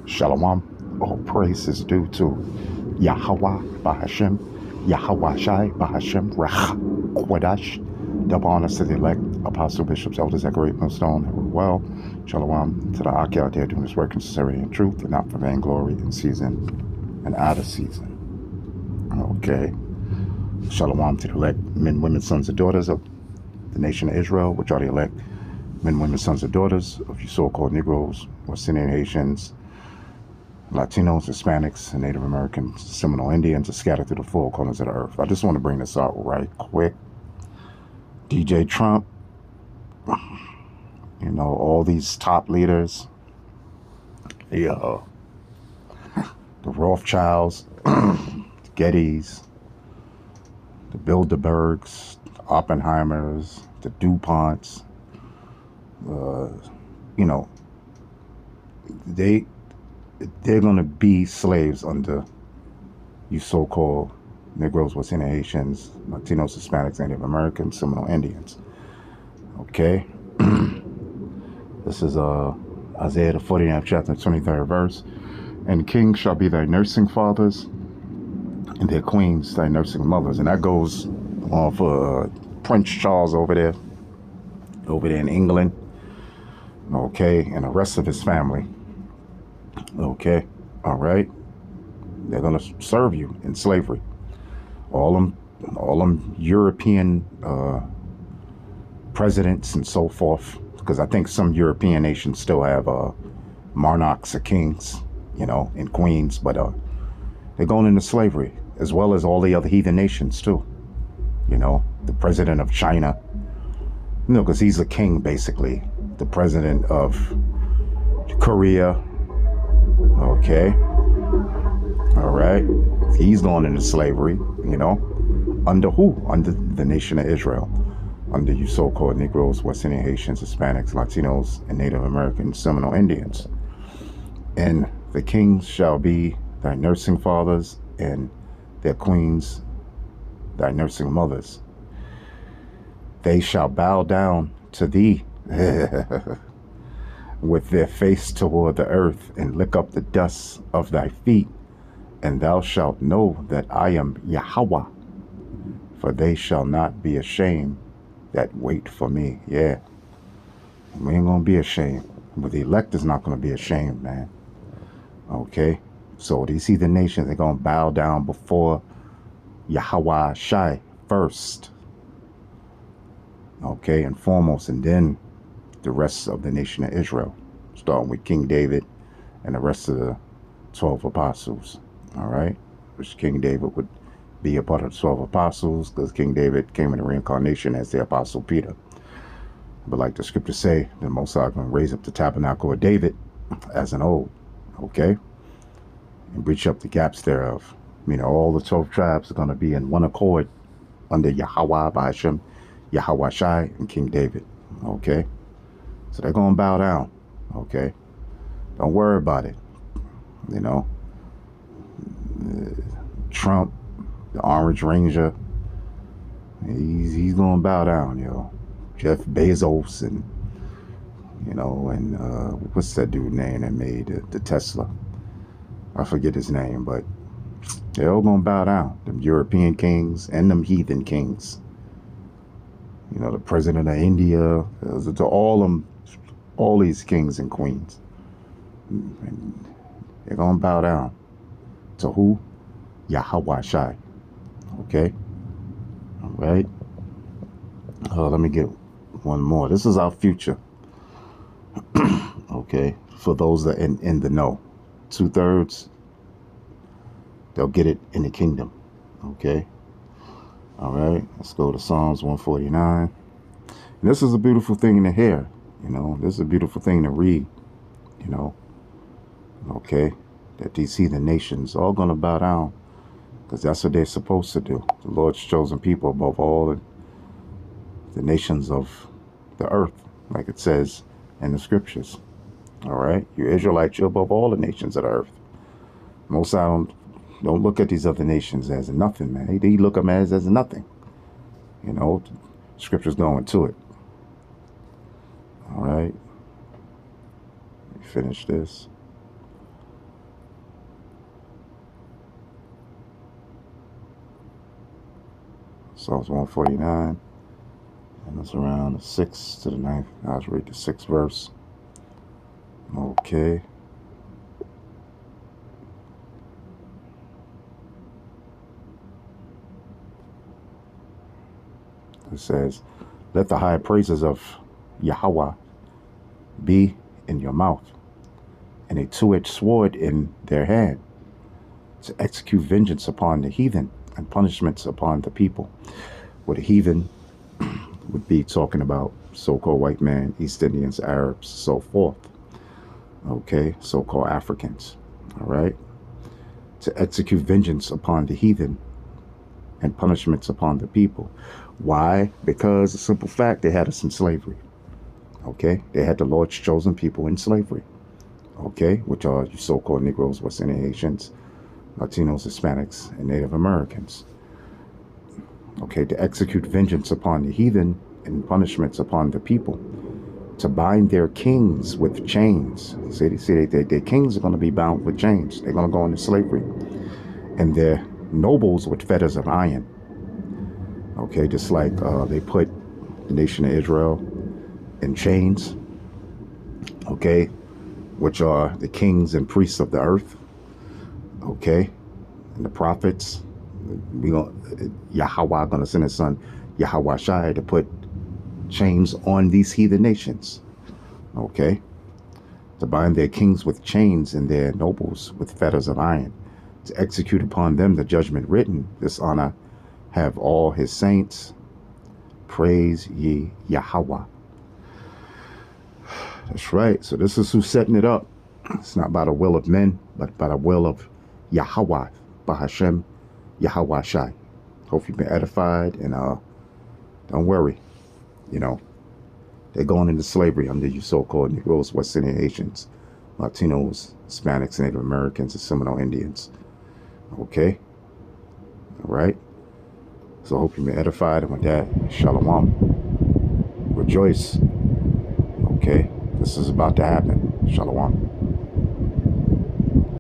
Shalom. All praise is due to Yahweh Bahashem, Yahweh Shai Bahashem, Rach Quadash. Double honors to the elect, apostles, bishops, elders, that great millstone, and well. Shalom to the Aki out there doing this work in sincerity and truth, and not for vainglory in season and out of season. Okay. Shalom to the elect men, women, sons, and daughters of the nation of Israel, which are the elect men, women, sons, and daughters of you so-called Negroes, West Indian Haitians, Latinos, Hispanics, and Native Americans, Seminole Indians are scattered through the four corners of the earth. I just want to bring this out right quick. DJ Trump, you know, all these top leaders, the Rothschilds, the Gettys, the Bilderbergs, the Oppenheimers, the DuPonts, you know, they're going to be slaves under you so-called Negroes, West Indian Haitians, Latinos, Hispanics, Native Americans, Seminole Indians. Okay? This is Isaiah the 49th chapter, 23rd verse. And kings shall be thy nursing fathers, and their queens thy nursing mothers. And that goes on for Prince Charles over there in England. Okay? And the rest of his family. Okay, all right. They're gonna serve you in slavery. All them European presidents and so forth, because I think some European nations still have monarchs or kings, you know, and queens, but they're going into slavery, as well as all the other heathen nations too. You know, the president of China, you know, because he's a king basically. The president of Korea. Okay. All right. He's going into slavery, you know. Under who? Under the nation of Israel. Under you so-called Negroes, West Indian Haitians, Hispanics, Latinos, and Native Americans, Seminole Indians. And the kings shall be thy nursing fathers, and their queens thy nursing mothers. They shall bow down to thee with their face toward the earth, and lick up the dust of thy feet, and thou shalt know that I am Yahweh, for they shall not be ashamed that wait for me. Yeah, we ain't gonna be ashamed, but the elect is not gonna be ashamed, man. Okay, so these heathen nations, they're gonna bow down before Yahweh Shai first, okay, and foremost, and then the rest of the nation of Israel, starting with King David and the rest of the 12 apostles. All right, which King David would be a part of the 12 apostles, because King David came in the reincarnation as the apostle Peter. But like the scriptures say, the Most High going to raise up the tabernacle of David as an old, okay, and breach up the gaps thereof. You know, all the 12 tribes are going to be in one accord under Yahweh Bahashem, Yahweh Shai, and King David. Okay. So they're going to bow down, okay? Don't worry about it, you know? Trump, the Orange Ranger, he's going to bow down, yo. Jeff Bezos and, you know, and what's that dude name that made the Tesla? I forget his name, but they're all going to bow down. Them European kings and them heathen kings. You know, the president of India, to all these kings and queens. And they're going to bow down. To who? Yahweh Shai. Okay? All right? Let me get one more. This is our future. Okay? For those that are in the know. 2/3, they'll get it in the kingdom. Okay? All right? Let's go to Psalms 149. And this is a beautiful thing to hear. You know, this is a beautiful thing to read, you know, okay, that these heathen nations are all going to bow down, because that's what they're supposed to do. The Lord's chosen people above all the nations of the earth, like it says in the scriptures. All right, you Israelites, you're above all the nations of the earth. Most I don't look at these other nations as nothing, man. They look at them as nothing. You know, scriptures going to it. All right. Let me finish this. Psalms 149. And it's around the 6th to the 9th. I'll read the 6th verse. Okay. It says, let the high praises of Yahweh be in your mouth, and a two-edged sword in their hand, to execute vengeance upon the heathen and punishments upon the people. What a heathen would be talking about so-called white man, East Indians, Arabs, so forth. Okay, so-called Africans. All right. To execute vengeance upon the heathen and punishments upon the people. Why? Because the simple fact, they had us in slavery. Okay, they had the Lord's chosen people in slavery. Okay, which are you so-called Negroes, West Indian Haitians, Latinos, Hispanics, and Native Americans. Okay, to execute vengeance upon the heathen and punishments upon the people, to bind their kings with chains. See, their kings are going to be bound with chains. They're going to go into slavery, and their nobles with fetters of iron. Okay, just like they put the nation of Israel in chains. Okay, which are the kings and priests of the earth. Okay, and the prophets. Yahweh gonna send his son Yahweh Shai to put chains on these heathen nations. Okay, to bind their kings with chains and their nobles with fetters of iron, to execute upon them the judgment written. This honor have all his saints. Praise ye Yahweh. That's right. So this is who's setting it up. It's not by the will of men, but by the will of Yahweh, Bahashem, Yahweh Shai. Hope you've been edified, and don't worry. You know, they're going into slavery under you so-called Negroes, West Indian Haitians, Latinos, Hispanics, Native Americans, and Seminole Indians. Okay? All right? So I hope you've been edified, and with that, Shalom. Rejoice. Okay? This is about to happen. Shalom.